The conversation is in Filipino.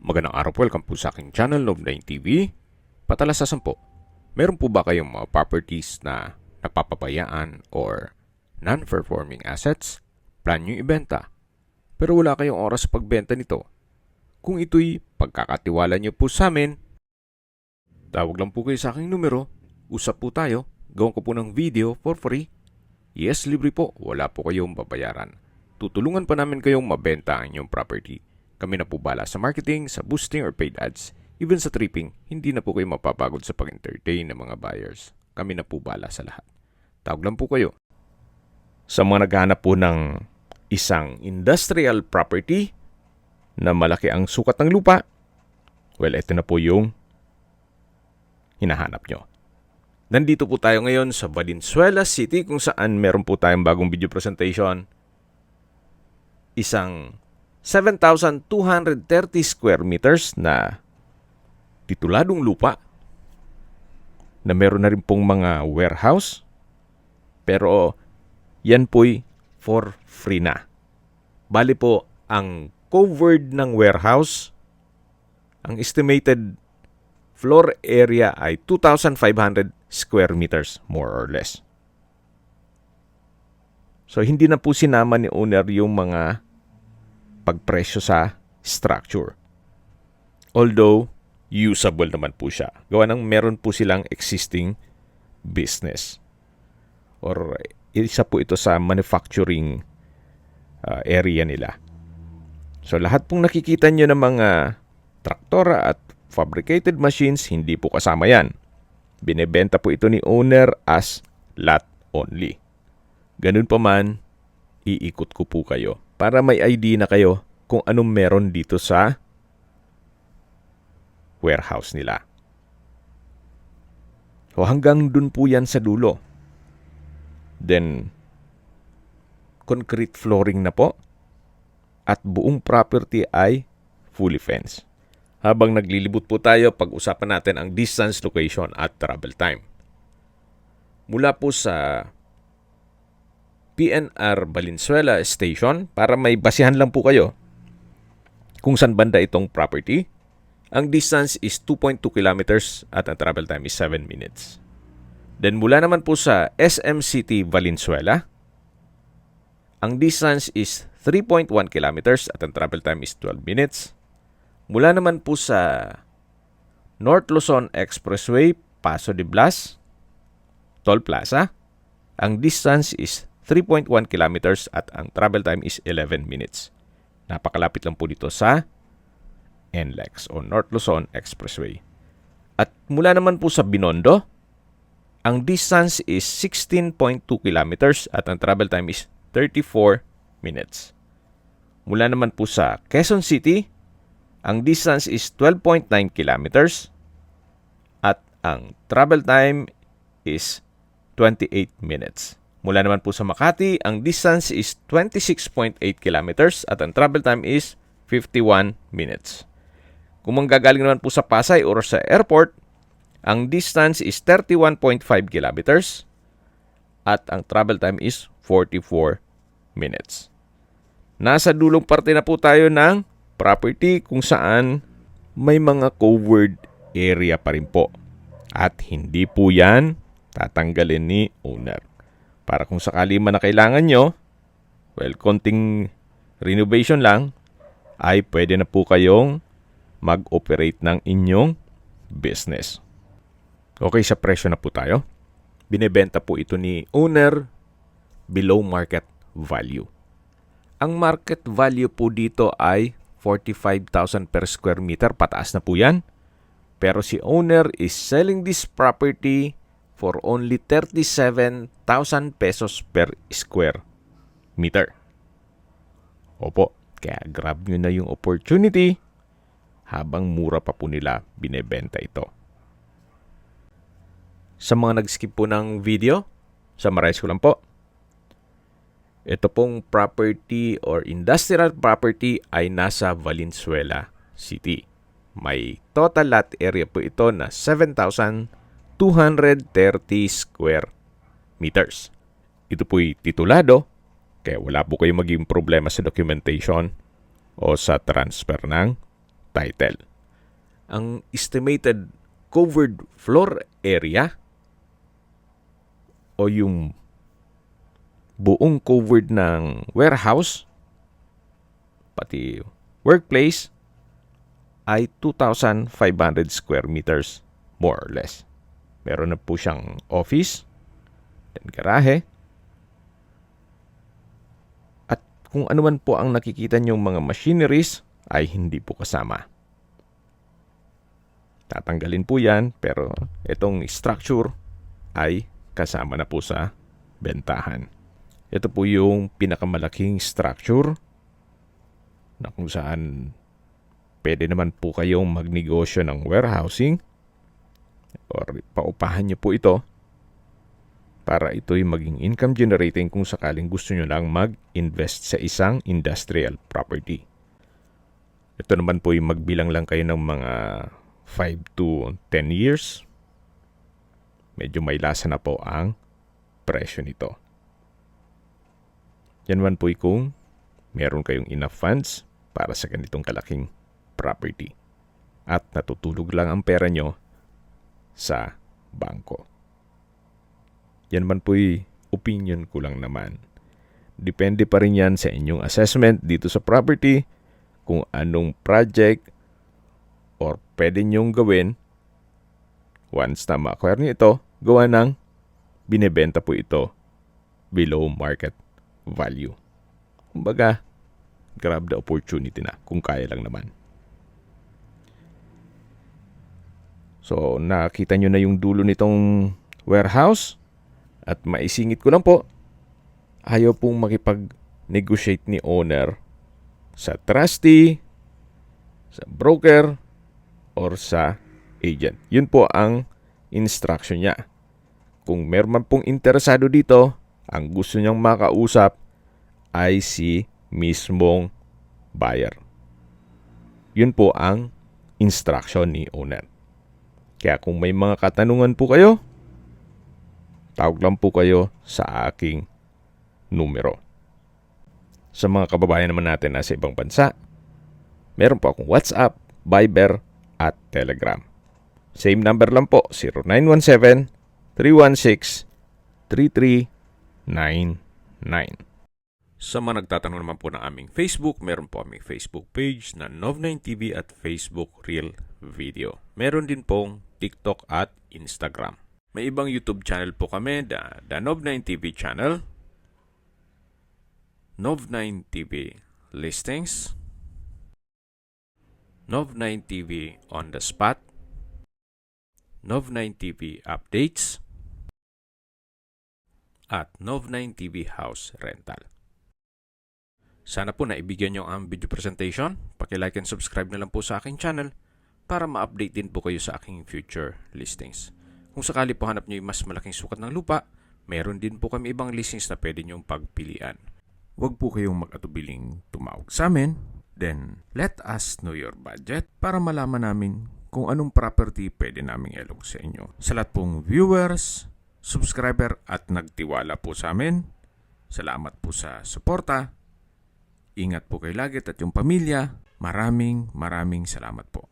Magandang araw po, welcome po sa aking channel, Love9 TV. Patalasasan po, meron po ba kayong mga properties na napapabayaan or non-performing assets? Plan nyo ibenta, pero wala kayong oras sa pagbenta nito. Kung ito'y pagkakatiwala nyo po sa amin, tawag lang po kayo sa aking numero, usap po tayo, gawin ko po ng video for free. Yes, libre po, wala po kayong babayaran. Tutulungan pa namin kayong mabenta ang inyong property. Kami na po bala sa marketing, sa boosting or paid ads, even sa tripping, hindi na po kayo mapapagod sa pag-entertain ng mga buyers. Kami na po bala sa lahat. Tawag lang po kayo. Sa mga naghahanap po ng isang industrial property na malaki ang sukat ng lupa, well, ito na po yung hinahanap nyo. Nandito po tayo ngayon sa Valenzuela City kung saan meron po tayong bagong video presentation. Isang 7,230 square meters na tituladong lupa na meron na rin pong mga warehouse, pero yan po'y for free na. Bali po, ang covered ng warehouse, ang estimated floor area ay 2,500 square meters, more or less. So, hindi na po sinama ni owner yung mga pagpresyo sa structure. Although, usable naman po siya. Gawa ng meron po silang existing business. Or isa po ito sa manufacturing area nila. So, lahat pong nakikita nyo ng mga traktora at fabricated machines, hindi po kasama yan. Binebenta po ito ni owner as lot only. Ganun pa man, iikot ko po kayo para may ID na kayo kung anong meron dito sa warehouse nila. O hanggang dun po yan sa dulo. Then, concrete flooring na po at buong property ay fully fenced. Habang naglilibot po tayo, pag-usapan natin ang distance, location at travel time. Mula po sa PNR Valenzuela Station, para may basihan lang po kayo kung saan banda itong property. Ang distance is 2.2 kilometers at ang travel time is 7 minutes. Then mula naman po sa SM City Valenzuela, ang distance is 3.1 kilometers at ang travel time is 12 minutes. Mula naman po sa North Luzon Expressway, Paso de Blas, Toll Plaza, ang distance is 3.1 kilometers at ang travel time is 11 minutes. Napakalapit lang po dito sa NLEX o North Luzon Expressway. At mula naman po sa Binondo, ang distance is 16.2 kilometers at ang travel time is 34 minutes. Mula naman po sa Quezon City, ang distance is 12.9 kilometers at ang travel time is 28 minutes. Mula naman po sa Makati, ang distance is 26.8 kilometers at ang travel time is 51 minutes. Kung manggagaling naman po sa Pasay or sa airport, ang distance is 31.5 kilometers at ang travel time is 44 minutes. Nasa dulong parte na po tayo ng property kung saan may mga covered area pa rin po. At hindi po yan tatanggalin ni owner. Para kung sakali man na kailangan nyo, well, konting renovation lang, ay pwede na po kayong mag-operate ng inyong business. Okay, sa presyo na po tayo. Binebenta po ito ni owner below market value. Ang market value po dito ay 45,000 per square meter. Pataas na po yan. Pero si owner is selling this property for only 37,000 pesos per square meter. Opo, kaya grab nyo na yung opportunity habang mura pa po nila binebenta ito. Sa mga nag-skip po ng video, summarize ko lang po. Ito pong property or industrial property ay nasa Valenzuela City. May total lot area po ito na 7,230 square meters. Ito po'y titulado, kaya wala po kayong maging problema sa documentation o sa transfer ng title. Ang estimated covered floor area o yung buong covered ng warehouse pati workplace ay 2,500 square meters more or less. Meron na po siyang office, then garahe, at kung ano man po ang nakikita niyong mga machineries ay hindi po kasama. Tatanggalin po yan, pero itong structure ay kasama na po sa bentahan. Ito po yung pinakamalaking structure na kung saan pwede naman po kayong magnegosyo ng warehousing or paupahan nyo po ito para ito'y maging income generating kung sakaling gusto nyo lang mag-invest sa isang industrial property. Ito naman po yung magbilang lang kayo ng mga 5 to 10 years. Medyo may lasa na po ang presyo nito. Yan man po kung meron kayong enough funds para sa ganitong kalaking property at natutulog lang ang pera nyo sa bangko. Yan man po'y opinion ko lang naman. Depende pa rin yan sa inyong assessment dito sa property kung anong project or pwede nyong gawin once na ma-acquire nyo ito, gawa ng binibenta po ito below market value. Kumbaga, grab the opportunity na kung kaya lang naman. So, nakita nyo na yung dulo nitong warehouse at maisingit ko lang po, ayaw pong makipag-negotiate ni owner sa trustee, sa broker, or sa agent. Yun po ang instruction niya. Kung meron man pong interesado dito, ang gusto niyang makausap ay si mismong buyer. Yun po ang instruction ni owner. Kaya kung may mga katanungan po kayo, tawag lang po kayo sa aking numero. Sa mga kababayan naman natin na sa ibang bansa, meron po akong WhatsApp, Viber, at Telegram. Same number lang po, 0917-316-3399. Sa mga nagtatanong naman po ng aming Facebook, meron po aming Facebook page na Nov9TV at Facebook Real Video. Meron din pong TikTok at Instagram. May ibang YouTube channel po kami, the Nov9TV channel, Nov9TV Listings, Nov9TV On The Spot, Nov9TV Updates, at Nov9TV House Rental. Sana po naibigyan nyo ang video presentation. Paki-like and subscribe na lang po sa aking channel para ma-update din po kayo sa aking future listings. Kung sakali po hanap nyo yung mas malaking sukat ng lupa, meron din po kami ibang listings na pwede nyong pagpilian. Huwag po kayong mag-atubiling tumawag sa amin. Then, let us know your budget para malaman namin kung anong property pwede naming ilog sa inyo. Sa lahat pong viewers, subscriber at nagtiwala po sa amin, salamat po sa suporta. Ingat po kayo lagi at yung pamilya. Maraming salamat po.